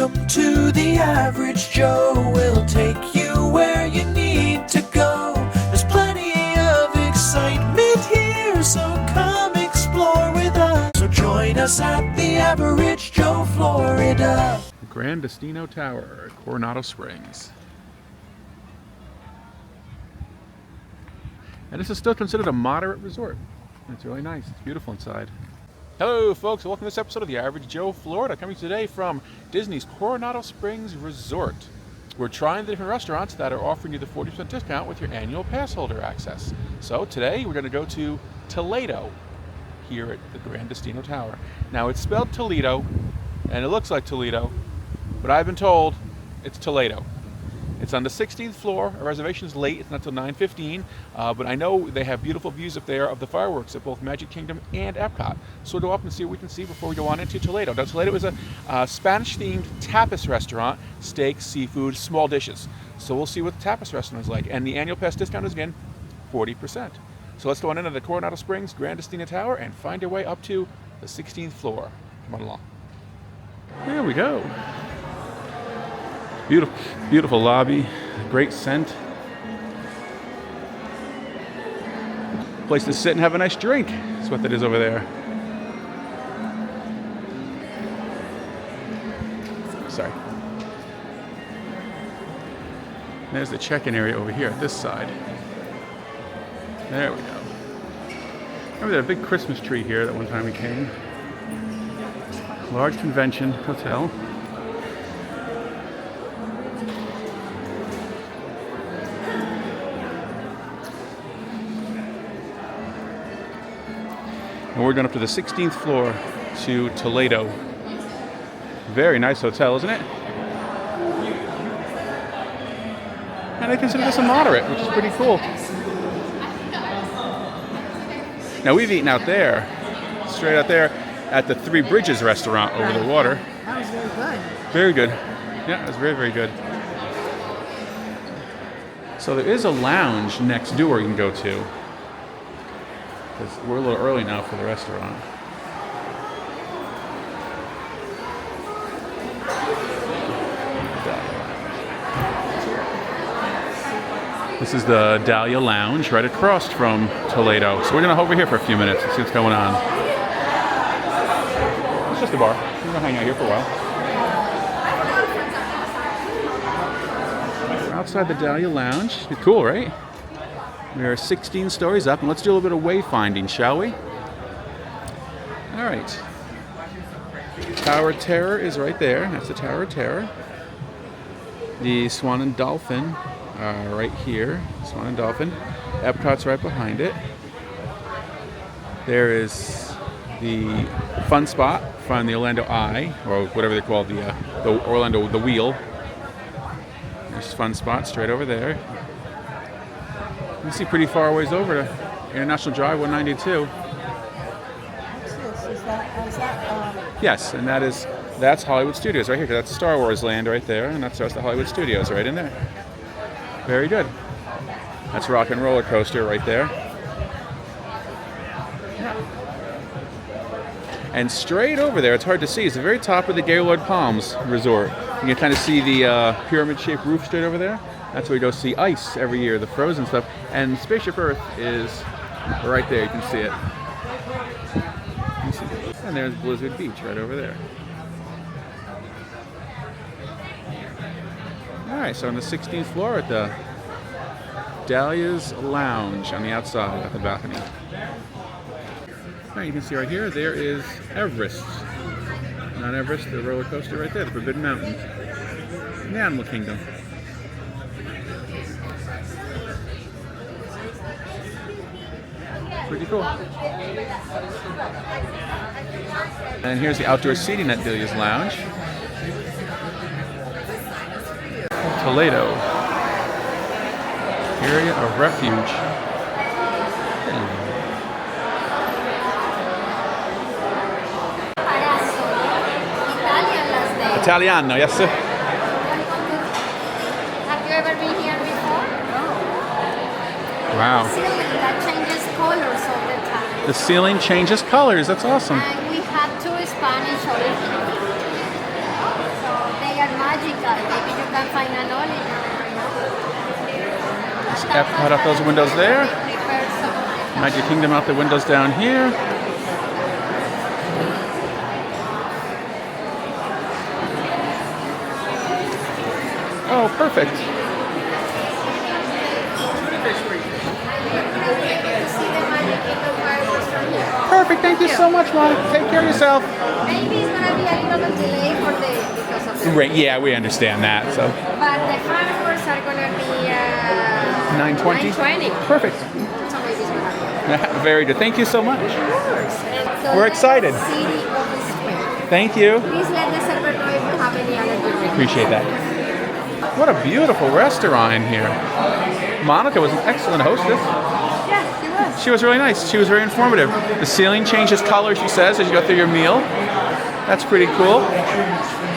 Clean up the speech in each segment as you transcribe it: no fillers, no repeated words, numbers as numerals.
Welcome to the Average Joe. We'll take you where you need to go. There's plenty of excitement here, so come explore with us. So join us at the Average Joe, Florida. Grand Destino Tower, Coronado Springs. And this is still considered a moderate resort. It's really nice. It's beautiful inside. Hello folks, welcome to this episode of the Average Joe Florida, coming today from Disney's Coronado Springs Resort. We're trying the different restaurants that are offering you the 40% discount with your annual pass holder access. So today we're going to go to Toledo here at the Grand Destino Tower. Now it's spelled Toledo and it looks like Toledo, but I've been told it's Toledo. It's on the 16th floor. Our reservation is late. It's not till 9:15, but I know they have beautiful views up there of the fireworks at both Magic Kingdom and Epcot. So we'll go up and see what we can see before we go on into Toledo. Now, Toledo is a Spanish-themed tapas restaurant, steak, seafood, small dishes. So we'll see what the tapas restaurant is like. And the annual pass discount is, again, 40%. So let's go on into the Coronado Springs Grand Destino Tower and find our way up to the 16th floor. Come on along. There we go. Beautiful, beautiful lobby, great scent. Place to sit and have a nice drink. That's what that is over there. Sorry. There's the check-in area over here at this side. There we go. Remember that big Christmas tree here that one time we came? Large convention hotel. And we're going up to the 16th floor to Toledo. Very nice hotel, isn't it? And they consider this a moderate, which is pretty cool. Now we've eaten out there, straight out there, at the Three Bridges restaurant over the water. That was very good. Very good. Yeah, it was very, very good. So there is a lounge next door you can go to. We're a little early now for the restaurant. This is the Dahlia Lounge right across from Toledo. So we're going to over here for a few minutes and see what's going on. It's just a bar. We're going to hang out here for a while. We're outside the Dahlia Lounge. It's cool, right? We are 16 stories up, and let's do a little bit of wayfinding, shall we? All right. Tower of Terror is right there. That's the Tower of Terror. The Swan and Dolphin are right here. Swan and Dolphin. Epcot's right behind it. There is the fun spot from the Orlando Eye, or whatever they call the Orlando, the wheel. There's fun spot straight over there. You can see pretty far ways over to International Drive 192. Yes, and that's Hollywood Studios right here, because that's Star Wars Land right there, and that's the Hollywood Studios right in there. Very good. That's Rock and Roller Coaster right there. Yeah. And straight over there, it's hard to see, it's the very top of the Gaylord Palms Resort. You can kind of see the pyramid-shaped roof straight over there. That's where we go see ice every year, the frozen stuff. And Spaceship Earth is right there. You can see it. And there's Blizzard Beach right over there. All right, so on the 16th floor at the Dahlia's Lounge on the outside at the balcony. All right, you can see right here, there is Everest. Not Everest, the roller coaster right there, the Forbidden Mountain. The Animal Kingdom. Pretty cool. And here's the outdoor seating at Dahlia's Lounge. Toledo. Area of refuge. Italiano, yes sir. Have you ever been here before? No. Wow. That changes colors all the time. The ceiling changes colors. That's awesome. And we have two Spanish originals. So they magical. Maybe you can find a knowledge. Epcot out those windows there. Magic Kingdom out the windows down here. Oh, perfect. Perfect. Thank you so much, Monica. Take care of yourself. Maybe it's gonna be a little bit delay because of the Right. Yeah, we understand that. So but the fireworks are gonna be 9:20. 9:20. Perfect. So maybe it's gonna be. Very good. Thank you so much. So We're excited. City of the Square. Thank you. Please let the server know if you have any other delivery. Appreciate that. What a beautiful restaurant in here. Monica was an excellent hostess. Yes, she was. She was really nice. She was very informative. The ceiling changes color, she says, as you go through your meal. That's pretty cool.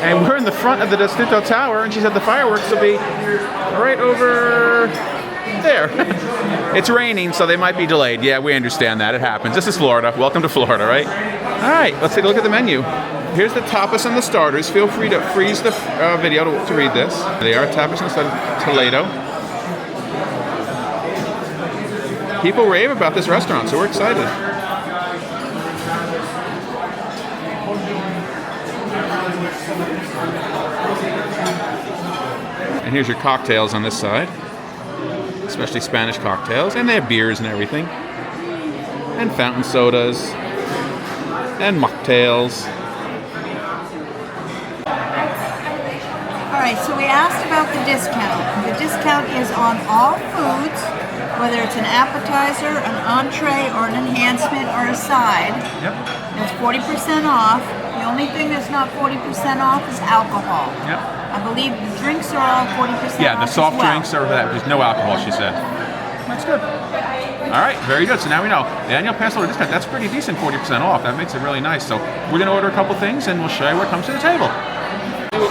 And we're in the front of the Distinto Tower, and she said the fireworks will be right over there. It's raining, so they might be delayed. Yeah, we understand that. It happens. This is Florida. Welcome to Florida, right? All right, let's take a look at the menu. Here's the tapas and the starters. Feel free to freeze the video to read this. They are tapas and starters. Toledo. People rave about this restaurant, so we're excited. And here's your cocktails on this side, especially Spanish cocktails, and they have beers and everything, and fountain sodas, and mocktails. All right, so we asked about the discount. The discount is on all foods, whether it's an appetizer, an entree, or an enhancement, or a side. Yep. It's 40% off. The only thing that's not 40% off is alcohol. Yep. I believe the drinks are all 40% Yeah, off the soft as well. drinks are that. There's no alcohol, she said. That's good. All right, very good. So now we know. The annual pass holder discount, that's pretty decent, 40% off. That makes it really nice. So we're going to order a couple things, and we'll show you what comes to the table.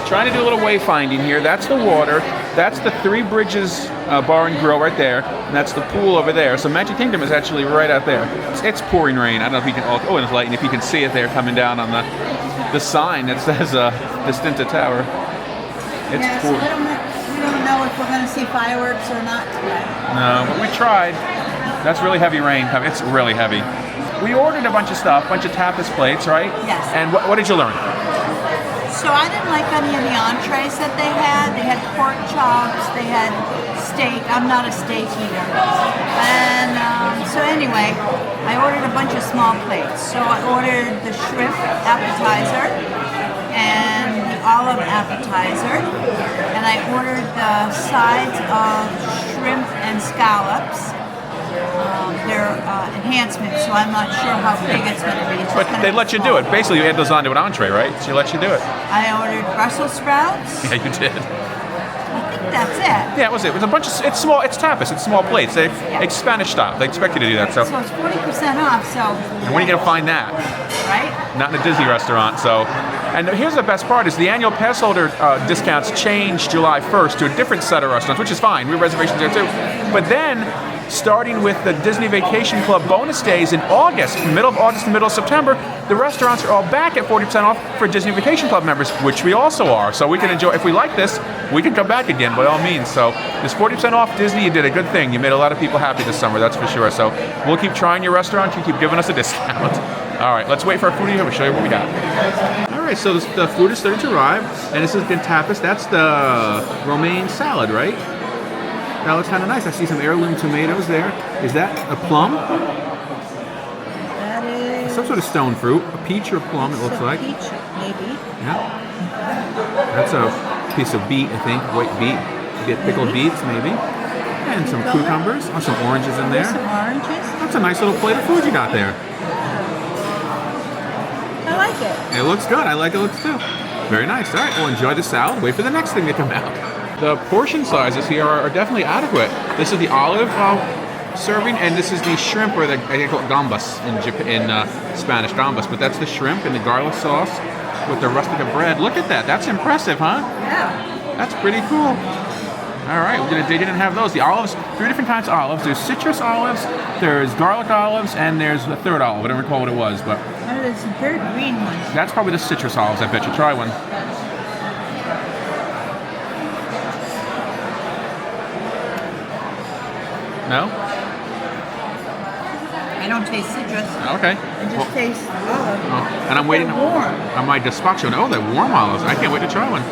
Trying to do a little wayfinding here. That's the water. That's the Three Bridges Bar and Grill right there. And that's the pool over there. So Magic Kingdom is actually right out there. It's pouring rain. I don't know if you can... Oh, and it's light. And if you can see it there coming down on the sign that says Distinto Tower. It's Yeah, so pouring. we don't know if we're going to see fireworks or not today. No, but we tried. That's really heavy rain. It's really heavy. We ordered a bunch of stuff, bunch of tapas plates, right? Yes. And what did you learn? So I didn't like any of the entrees that they had. They had pork chops, they had steak. I'm not a steak eater. And so anyway, I ordered a bunch of small plates. So I ordered the shrimp appetizer and the olive appetizer. And I ordered the sides of shrimp and scallops. They're enhancements, so I'm not sure how big it's going to be. It's just But gonna they be let you do small. it. Basically, you add those onto an entree, right? She let you do it. I ordered Brussels sprouts. Yeah, you did. I think that's it. Yeah, it was it. It was a bunch of... It's small. It's tapas. It's small plates. It's Spanish style. They expect you to do that. So, So it's 40% off, so, and when are you going to find that? right? Not in a Disney restaurant. So, and here's the best part: is the annual pass holder discounts change July 1st to a different set of restaurants, which is fine. We have reservations there too. But then, starting with the Disney Vacation Club bonus days in August, middle of August and middle of September, the restaurants are all back at 40% off for Disney Vacation Club members, which we also are. So we can enjoy. If we like this, we can come back again by all means. So this 40% off Disney, you did a good thing. You made a lot of people happy this summer, that's for sure. So we'll keep trying your restaurant. You keep giving us a discount. All right, let's wait for our food here. We'll show you what we got. All right, so the food is starting to arrive, and this is the tapas. That's the romaine salad, right? That looks kind of nice. I see some heirloom tomatoes there. Is that a plum? That is Some sort of stone fruit. A peach or a plum, it looks some like. peach, maybe. Yeah. That's a piece of beet, I think. White beet. You get pickled beets, maybe. And some cucumbers. Oh, some oranges in There's there. some oranges. That's a nice little plate of food you got there. I like it. It looks good. I like it looks too. Very nice. All right, well, enjoy the salad. Wait for the next thing to come out. The portion sizes here are definitely adequate. This is the olive serving, and this is the shrimp, or I think call it gambas in Spanish, gambas. But that's the shrimp and the garlic sauce with the rustica bread. Look at that. That's impressive, huh? Yeah. That's pretty cool. All right, we're gonna dig in and have those. The olives, 3 different kinds of olives. There's citrus olives, there's garlic olives, and there's a third olive. I don't recall what it was, but Oh, there's some very green ones. that's probably the citrus olives. I bet you. Try one. No? I don't taste citrus. Okay. I just taste olive. Oh, and I'm waiting They're warm. on my gazpacho. Oh, they're warm olives. I can't wait to try one.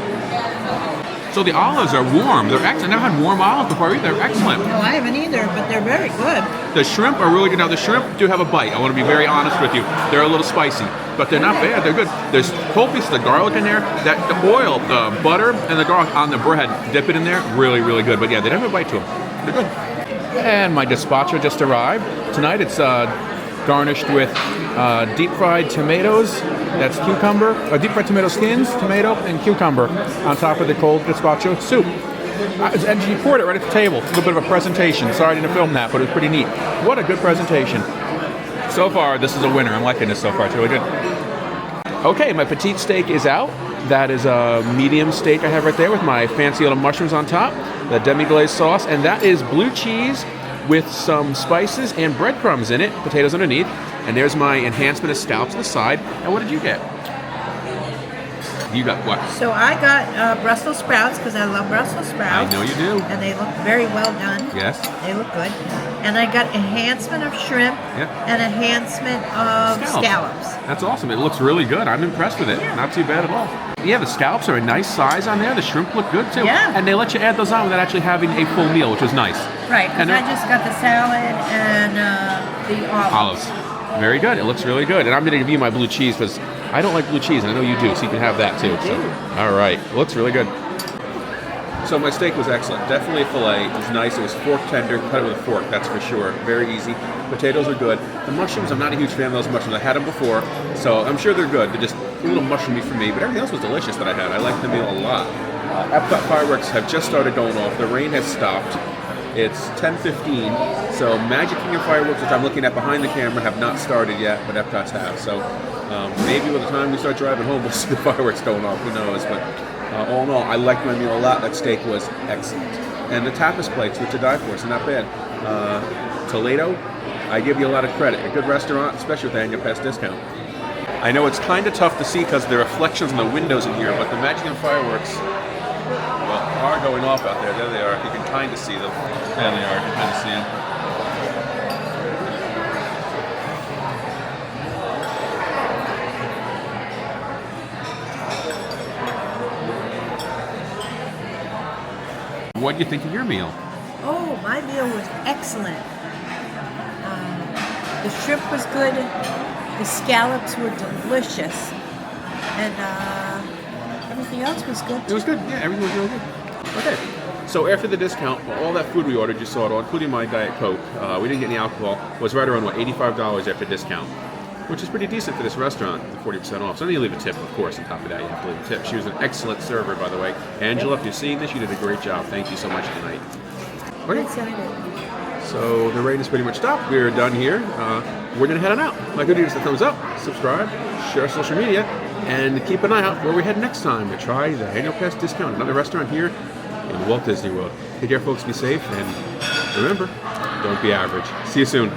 So the olives are warm. They're excellent. I've never had warm olives before either. They're excellent. No, I haven't either, but they're very good. The shrimp are really good. Now, the shrimp do have a bite. I want to be very honest with you. They're a little spicy, but they're not bad. They're good. There's whole pieces of garlic in there. That the oil, the butter, and the garlic on the bread, dip it in there. Really, really good. But yeah, they don't have a bite to them. They're good. And my gazpacho just arrived. Tonight it's garnished with deep fried tomatoes. That's cucumber, deep fried tomato skins, tomato, and cucumber on top of the cold gazpacho soup. And she poured it right at the table. A little bit of a presentation. Sorry I didn't film that, but it was pretty neat. What a good presentation. So far, this is a winner. I'm liking this so far. It's really good. Okay, my petite steak is out. That is a medium steak I have right there with my fancy little mushrooms on top, the demi-glaze sauce, and that is blue cheese with some spices and breadcrumbs in it, potatoes underneath. And there's my enhancement of scallops to the side. And what did you get? You got what? So I got Brussels sprouts because I love Brussels sprouts. I know you do. And they look very well done. Yes. They look good. And I got enhancement of shrimp and enhancement of scallops. That's awesome. It looks really good. I'm impressed with it. Yeah. Not too bad at all. Yeah, the scallops are a nice size on there. The shrimp look good too. Yeah. And they let you add those on without actually having a full meal, which was nice. Right. And And I just got the salad and the olives. Very good. It looks really good. And I'm going to give you my blue cheese because I don't like blue cheese, and I know you do, so you can have that too. So, all right. It looks really good. So my steak was excellent. Definitely a filet. It was nice. It was fork tender. Cut it with a fork, that's for sure. Very easy. Potatoes are good. The mushrooms, I'm not a huge fan of those mushrooms. I had them before, so I'm sure they're good. They're just a little mushroomy for me, but everything else was delicious that I had. I liked the meal a lot. Epcot fireworks have just started going off. The rain has stopped. It's 10:15, so Magic Kingdom fireworks, which I'm looking at behind the camera, have not started yet, but Epcot's have. So maybe by the time we start driving home, we'll see the fireworks going off. Who knows? But all in all, I liked my meal a lot. That steak was excellent. And the tapas plates, which to die for, so not bad. Toledo, I give you a lot of credit. A good restaurant, especially with the annual pass discount. I know it's kind of tough to see because there are reflections in the windows in here, but the Magic Kingdom fireworks are going off out there. There they are. You can kind of see them. There they are. You can kind of see them. What do you think of your meal? Oh, my meal was excellent. The shrimp was good. The scallops were delicious. And everything else was good. It was good. Yeah, everything was really good. Okay. So after the discount, all that food we ordered, you saw it all, including my Diet Coke, we didn't get any alcohol, was right around, $85 after discount, which is pretty decent for this restaurant, 40% off. So then you leave a tip, of course, on top of that, you have to leave a tip. She was an excellent server, by the way. Angela, if you're seeing this, you did a great job. Thank you so much tonight. Okay. So the rain is pretty much stopped. We're done here. We're going to head on out. Like I do, just a thumbs up, subscribe, share social media, and keep an eye out where we head next time to try the annual pass discount, another restaurant here in Walt Disney World. Take care, folks. Be safe, and remember, don't be average. See you soon.